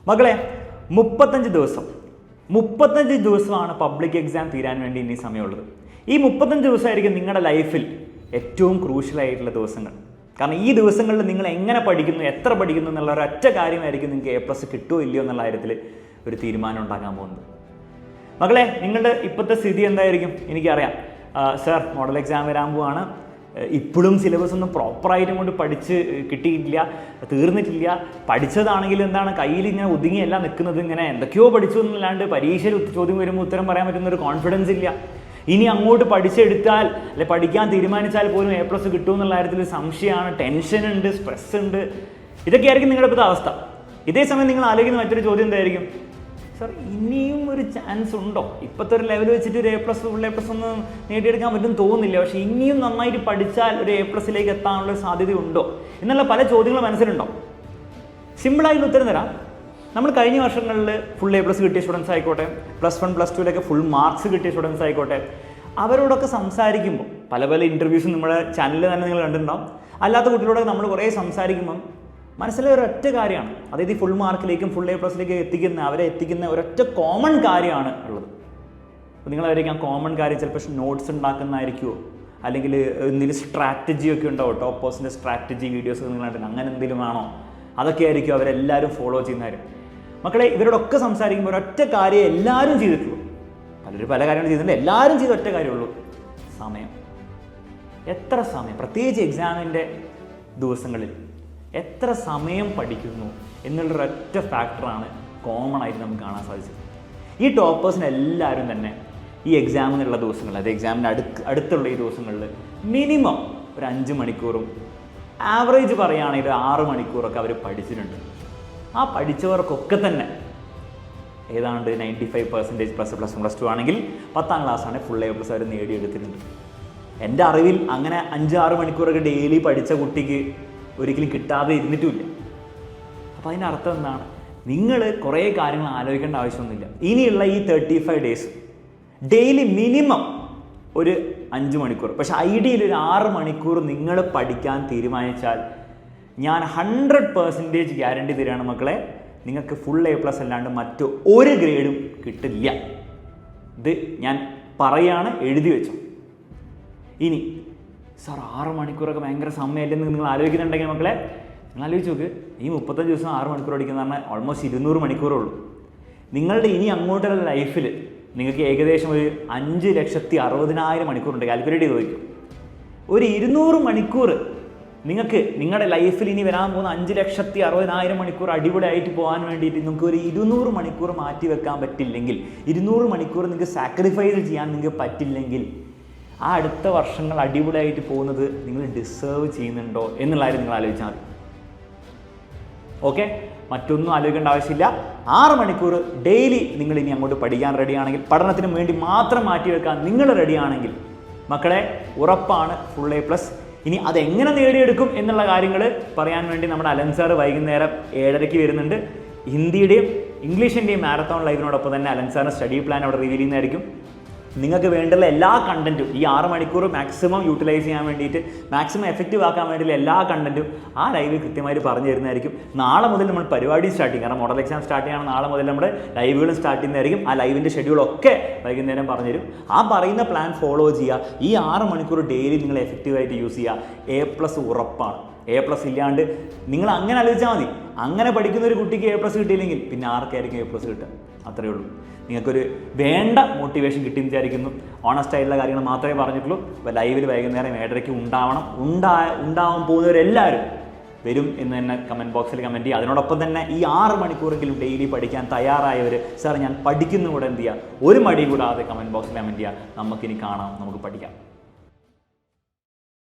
മകളെ 35 ദിവസമാണ് public exam തീരാൻ വേണ്ടി ഇനി സമയമുള്ളത്. ഈ 35 ദിവസമായിരിക്കും നിങ്ങളുടെ ലൈഫിൽ ഏറ്റവും ക്രൂഷ്യലായിട്ടുള്ള ദിവസങ്ങൾ. കാരണം ഈ ദിവസങ്ങളിൽ നിങ്ങൾ എങ്ങനെ പഠിക്കുന്നു, എത്ര പഠിക്കുന്നു എന്നുള്ള ഒരൊറ്റ കാര്യമായിരിക്കും നിങ്ങൾക്ക് A+ കിട്ടുമോ ഇല്ലയോ എന്നുള്ള കാര്യത്തിൽ ഒരു തീരുമാനം ഉണ്ടാക്കാൻ പോകുന്നത്. മകളെ, നിങ്ങളുടെ ഇപ്പോഴത്തെ സ്ഥിതി എന്തായിരിക്കും എനിക്കറിയാം. സർ, മോഡൽ എക്സാം വരാൻ പോവാണ്, ഇപ്പോഴും സിലബസ് ഒന്നും പ്രോപ്പറായിട്ടും കൊണ്ട് പഠിച്ച് കിട്ടിയിട്ടില്ല, തീർന്നിട്ടില്ല. പഠിച്ചതാണെങ്കിൽ എന്താണ് കയ്യിൽ ഇങ്ങനെ ഒതുങ്ങിയല്ല നിൽക്കുന്നത്, ഇങ്ങനെ എന്തൊക്കെയോ പഠിച്ചു എന്നല്ലാണ്ട് പരീക്ഷയിൽ ചോദ്യം വരുമ്പോൾ ഉത്തരം പറയാൻ പറ്റുന്ന ഒരു കോൺഫിഡൻസ് ഇല്ല. ഇനി അങ്ങോട്ട് പഠിച്ചെടുത്താൽ അല്ലെ പഠിക്കാൻ തീരുമാനിച്ചാൽ പോലും A+ കിട്ടുമെന്നുള്ള കാര്യത്തിൽ സംശയമാണ്, ടെൻഷൻ ഉണ്ട്, സ്ട്രെസ് ഉണ്ട്. ഇതൊക്കെയായിരിക്കും നിങ്ങളുടെ ഇപ്പോഴത്തെ അവസ്ഥ. ഇതേ സമയം നിങ്ങൾ ആലോചിക്കുന്ന മറ്റൊരു ചോദ്യം എന്തായിരിക്കും, സർ ഇനിയും ഒരു ചാൻസ് ഉണ്ടോ? ഇപ്പോഴത്തെ ഒരു ലെവൽ വെച്ചിട്ട് ഒരു A+ ഫുൾ A+ ഒന്നും നേടിയെടുക്കാൻ പറ്റും തോന്നുന്നില്ല, പക്ഷേ ഇനിയും നന്നായിട്ട് പഠിച്ചാൽ ഒരു A+ എത്താനുള്ള സാധ്യത ഉണ്ടോ എന്നുള്ള പല ചോദ്യങ്ങളും മനസ്സിലുണ്ടോ? സിമ്പിളായിട്ട് ഉത്തരം തരാം. നമ്മൾ കഴിഞ്ഞ വർഷങ്ങളിൽ ഫുൾ A+ കിട്ടിയ സ്റ്റുഡൻസ് ആയിക്കോട്ടെ, +1 +2 ഫുൾ മാർക്സ് കിട്ടിയ സ്റ്റുഡൻസ് ആയിക്കോട്ടെ, അവരോടൊക്കെ സംസാരിക്കുമ്പോൾ പല ഇൻ്റർവ്യൂസും നമ്മുടെ ചാനലിൽ തന്നെ നിങ്ങൾ കണ്ടിട്ടുണ്ടാവും. അല്ലാത്ത കുട്ടികളോടൊക്കെ നമ്മൾ കുറേ സംസാരിക്കുമ്പം മനസ്സിലെ ഒരൊറ്റ കാര്യമാണ്, അതായത് ഈ ഫുൾ മാർക്കിലേക്കും ഫുൾ A+ അവരെ എത്തിക്കുന്ന ഒരൊറ്റ കോമൺ കാര്യമാണ് ഉള്ളത്. അപ്പോൾ നിങ്ങളവരേക്കും ആ കോമൺ കാര്യം ചിലപ്പോൾ നോട്ട്സ് ഉണ്ടാക്കുന്നതായിരിക്കുമോ, അല്ലെങ്കിൽ എന്തെങ്കിലും സ്ട്രാറ്റജിയൊക്കെ ഉണ്ടാവും, ടോപ്പേഴ്സിൻ്റെ സ്ട്രാറ്റജി വീഡിയോസ് നിങ്ങൾ കണ്ടിട്ടുണ്ട്, അങ്ങനെ എന്തെങ്കിലും ആണോ? അതൊക്കെ ആയിരിക്കും അവരെല്ലാവരും ഫോളോ ചെയ്യുന്നവരും. മക്കളെ, ഇവരോടൊക്കെ സംസാരിക്കുമ്പോൾ ഒരൊറ്റ കാര്യം എല്ലാവരും ചെയ്തിട്ടുള്ളൂ. പലരും പല കാര്യങ്ങൾ ചെയ്തിട്ടുണ്ട്, എല്ലാവരും ചെയ്ത ഒറ്റ കാര്യമുള്ളൂ, സമയം. എത്ര സമയം, പ്രത്യേകിച്ച് എക്സാമിൻ്റെ ദിവസങ്ങളിൽ എത്ര സമയം പഠിക്കുന്നു എന്നുള്ളൊരൊറ്റ ഫാക്ടറാണ് കോമൺ ആയിട്ട് നമുക്ക് കാണാൻ സാധിച്ചത്. ഈ ടോപ്പേഴ്സിന് എല്ലാവരും തന്നെ ഈ എക്സാമിനുള്ള ദിവസങ്ങളിൽ, അത് എക്സാമിൻ്റെ അടുത്തുള്ള ഈ ദിവസങ്ങളിൽ മിനിമം ഒരു 5 മണിക്കൂറും ആവറേജ് പറയുകയാണെങ്കിൽ ഒരു 6 മണിക്കൂറൊക്കെ അവർ പഠിച്ചിട്ടുണ്ട്. ആ പഠിച്ചവർക്കൊക്കെ തന്നെ ഏതാണ്ട് 95% +1 +2 ആണെങ്കിൽ 10ാം ക്ലാസ്സാണെങ്കിൽ ഫുൾ A+ അവർ നേടിയെടുത്തിട്ടുണ്ട്. എൻ്റെ അറിവിൽ അങ്ങനെ 5-6 മണിക്കൂറൊക്കെ ഡെയിലി പഠിച്ച കുട്ടിക്ക് ഒരിക്കലും കിട്ടാതെ ഇരുന്നിട്ടുമില്ല. അപ്പോൾ അതിൻ്റെ അർത്ഥം എന്താണ്? നിങ്ങൾ കുറേ കാര്യങ്ങൾ ആലോചിക്കേണ്ട ആവശ്യമൊന്നുമില്ല. ഇനിയുള്ള ഈ 35 ഡേയ്സ് ഡെയിലി മിനിമം ഒരു 5 മണിക്കൂർ, പക്ഷേ ഐഡിയയിൽ ഒരു 6 മണിക്കൂർ നിങ്ങൾ പഠിക്കാൻ തീരുമാനിച്ചാൽ ഞാൻ 100% ഗ്യാരണ്ടി തരികയാണ് മക്കളെ, നിങ്ങൾക്ക് ഫുൾ A+ അല്ലാണ്ട് മറ്റു ഒരു ഗ്രേഡും കിട്ടില്ല. ഇത് ഞാൻ പറയുകയാണ്, എഴുതി വെച്ചു. ഇനി സാർ 6 മണിക്കൂറൊക്കെ ഭയങ്കര സമയമല്ലെന്ന് നിങ്ങൾ ആലോചിക്കുന്നുണ്ടെങ്കിൽ മക്കളെ, നിങ്ങൾ ആലോചിച്ച് നോക്ക്, ഈ 35 ദിവസം 6 മണിക്കൂർ പഠിക്കുന്ന പറഞ്ഞാൽ ഓൾമോസ്റ്റ് 200 മണിക്കൂറേ ഉള്ളൂ. നിങ്ങളുടെ ഇനി അങ്ങോട്ടുള്ള ലൈഫിൽ നിങ്ങൾക്ക് ഏകദേശം ഒരു 5,60,000 മണിക്കൂറുണ്ട്. കാൽക്കുലേറ്റ് ചെയ്ത് നോക്കും. ഒരു 200 മണിക്കൂർ നിങ്ങൾക്ക് നിങ്ങളുടെ ലൈഫിൽ ഇനി വരാൻ പോകുന്ന 5,60,000 മണിക്കൂർ അടിപൊളിയായിട്ട് പോകാൻ വേണ്ടിയിട്ട് നിങ്ങൾക്ക് ഒരു 200 മണിക്കൂർ മാറ്റി വെക്കാൻ പറ്റില്ലെങ്കിൽ, 200 മണിക്കൂർ നിങ്ങൾക്ക് സാക്രിഫൈസ് ചെയ്യാൻ നിങ്ങൾക്ക് പറ്റില്ലെങ്കിൽ, ആ അടുത്ത വർഷങ്ങൾ അടിപൊളിയായിട്ട് പോകുന്നത് നിങ്ങൾ ഡിസേർവ് ചെയ്യുന്നുണ്ടോ എന്നുള്ള കാര്യം നിങ്ങൾ ആലോചിച്ചാൽ മതി. ഓക്കെ, മറ്റൊന്നും ആലോചിക്കേണ്ട ആവശ്യമില്ല. 6 മണിക്കൂർ ഡെയിലി നിങ്ങൾ ഇനി അങ്ങോട്ട് പഠിക്കാൻ റെഡിയാണെങ്കിൽ, പഠനത്തിന് വേണ്ടി മാത്രം മാറ്റിവെക്കാൻ നിങ്ങൾ റെഡിയാണെങ്കിൽ മക്കളെ, ഉറപ്പാണ് ഫുൾ A+. ഇനി അതെങ്ങനെ നേടിയെടുക്കും എന്നുള്ള കാര്യങ്ങൾ പറയാൻ വേണ്ടി നമ്മുടെ അലൻ സാർ വൈകുന്നേരം 7:30 വരുന്നുണ്ട്. ഹിന്ദിയുടെയും ഇംഗ്ലീഷിൻ്റെയും മാരത്തോൺ ലൈവിനോടൊപ്പം തന്നെ അലൻ സാറിൻ്റെ സ്റ്റഡി പ്ലാൻ അവിടെ റിവീൽ ചെയ്യുന്നതായിരിക്കും. നിങ്ങൾക്ക് വേണ്ടുള്ള എല്ലാ കണ്ടൻറ്റും ഈ 6 മണിക്കൂർ മാക്സിമം യൂട്ടിലൈസ് ചെയ്യാൻ വേണ്ടിയിട്ട്, മാക്സിമം എഫക്റ്റീവ് ആക്കാൻ വേണ്ടിയുള്ള എല്ലാ കണ്ടൻറ്റും ആ ലൈവിൽ കൃത്യമായിട്ട് പറഞ്ഞു തരുന്നതായിരിക്കും. നാളെ മുതൽ നമ്മൾ പരിപാടി സ്റ്റാർട്ട് ചെയ്യും. കാരണം മോഡൽ എക്സാം സ്റ്റാർട്ട് ചെയ്യണം, നാളെ മുതൽ നമ്മുടെ ലൈവുകളും സ്റ്റാർട്ട് ചെയ്യുന്നതായിരിക്കും. ആ ലൈവിൻ്റെ ഷെഡ്യൂളൊക്കെ വൈകുന്നേരം പറഞ്ഞു തരും. ആ പറയുന്ന പ്ലാൻ ഫോളോ ചെയ്യുക. ഈ 6 മണിക്കൂർ ഡെയിലി നിങ്ങൾ എഫക്റ്റീവായിട്ട് യൂസ് ചെയ്യുക. A+ ഉറപ്പാണ്. A+ ഇല്ലാണ്ട് നിങ്ങൾ അങ്ങനെ ആലോചിച്ചാൽ മതി. അങ്ങനെ പഠിക്കുന്ന ഒരു കുട്ടിക്ക് A+ കിട്ടിയില്ലെങ്കിൽ പിന്നെ ആർക്കായിരിക്കും A+ കിട്ടുക? അത്രയേ ഉള്ളൂ. നിങ്ങൾക്കൊരു വേണ്ട മോട്ടിവേഷൻ കിട്ടിയെന്ന് വിചാരിക്കുന്നു. ഓണസ്റ്റ് ആയിട്ടുള്ള കാര്യങ്ങൾ മാത്രമേ പറഞ്ഞിട്ടുള്ളൂ. അപ്പോൾ ലൈവിൽ വൈകുന്നേരം 7:30 ഉണ്ടാവാൻ പോകുന്നവരെല്ലാവരും വരും എന്ന് തന്നെ കമൻറ്റ് ബോക്സിൽ കമൻറ്റ് ചെയ്യുക. അതിനോടൊപ്പം തന്നെ ഈ 6 മണിക്കൂറെങ്കിലും ഡെയിലി പഠിക്കാൻ തയ്യാറായവർ, സാർ ഞാൻ പഠിക്കുന്ന കൂടെ എന്ത് ചെയ്യുക, ഒരു മടി കൂടാതെ കമൻറ്റ് ബോക്സിൽ കമൻറ്റ് ചെയ്യുക. നമുക്കിനി കാണാം, നമുക്ക് പഠിക്കാം.